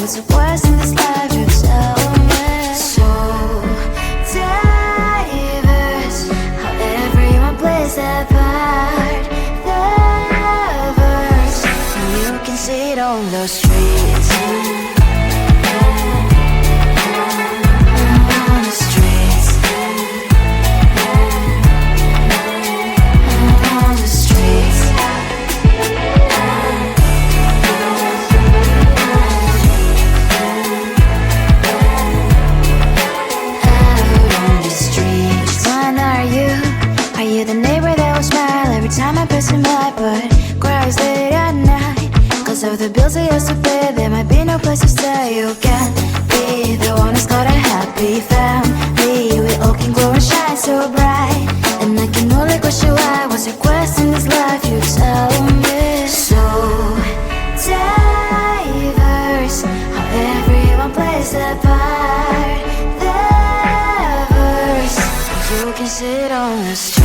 what's the worst in this life, you tell me. So diverse, how everyone plays their part. The verse, and you can see it on the streets. Time I pass by, but cries late at night. Cause of the bills I used to pay, there might be no place to stay. You can't be the one who's got a happy family. We all can glow and shine so bright. And I can only question why. What's your quest in this life, you tell me. So diverse, how everyone plays their part. The verse, you can sit on the street.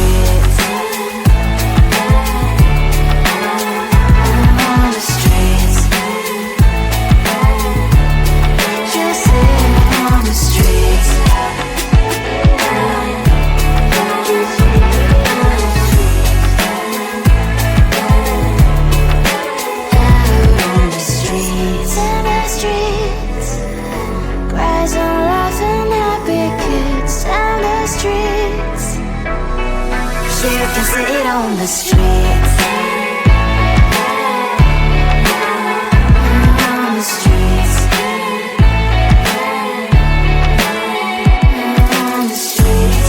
You can sit on the streets. On the streets. On the streets.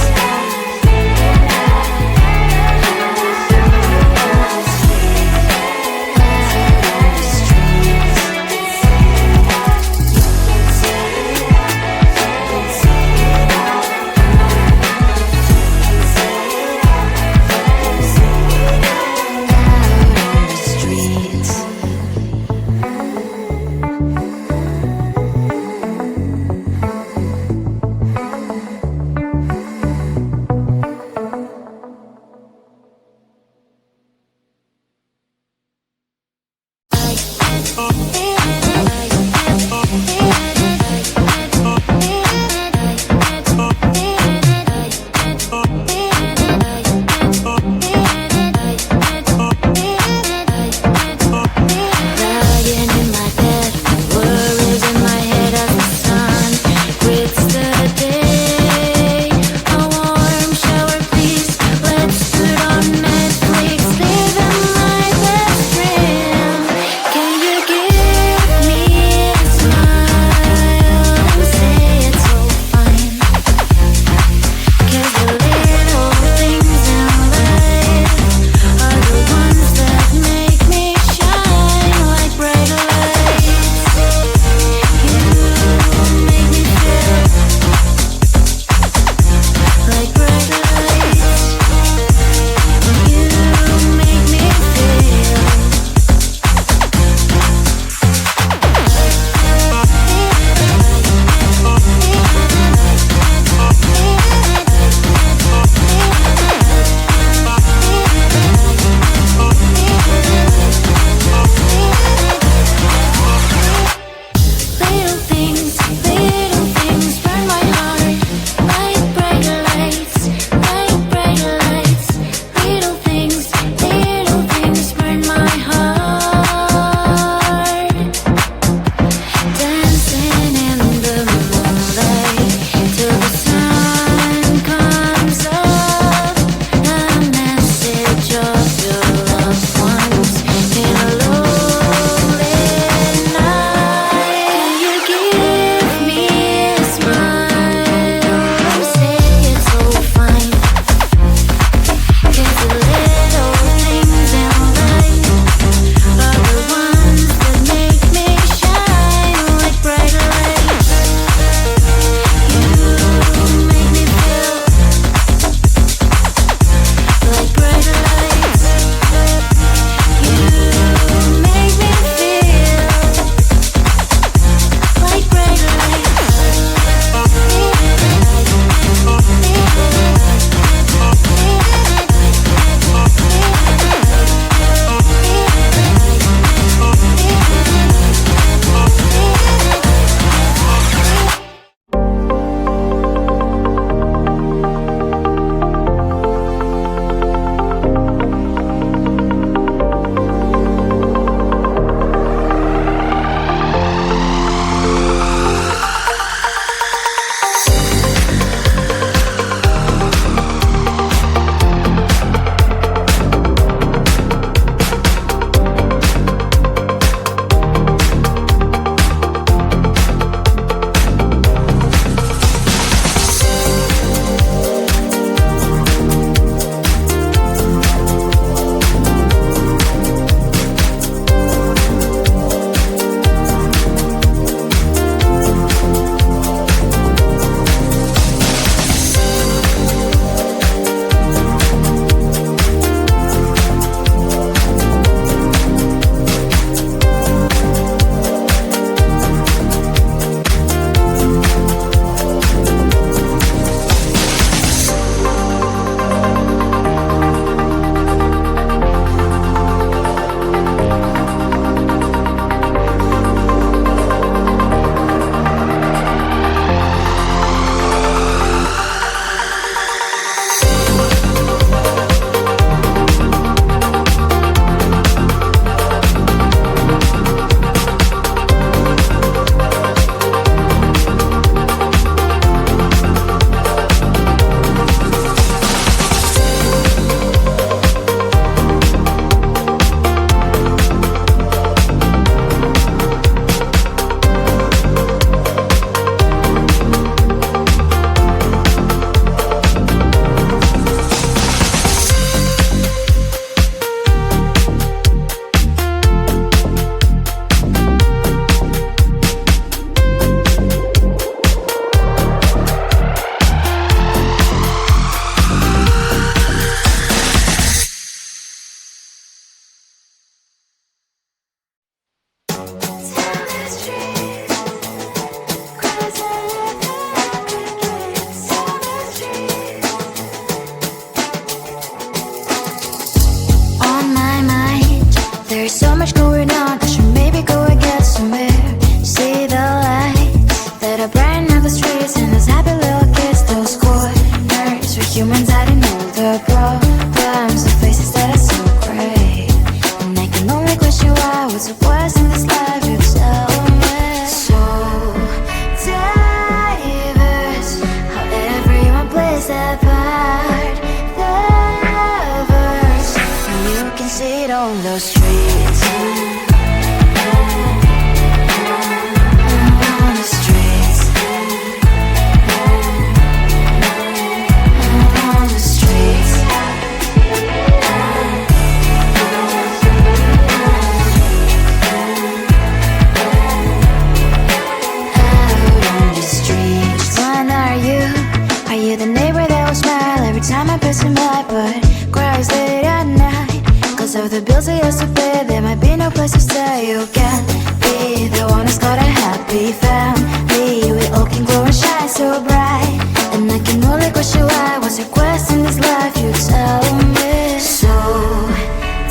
place to be, there might be no place to stay. You can be the one who's got a happy family. We all can glow and shine so bright, and I can only question why. What's your quest in this life? You tell me. So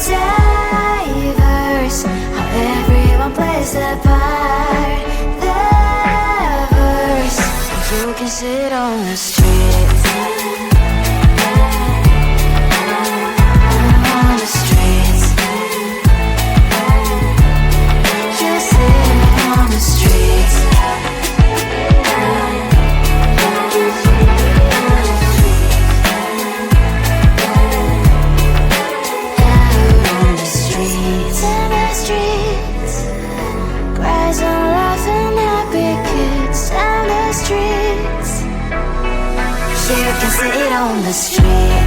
diverse, how everyone plays their part. Their verse, you can sit on the street. You can sit on the street.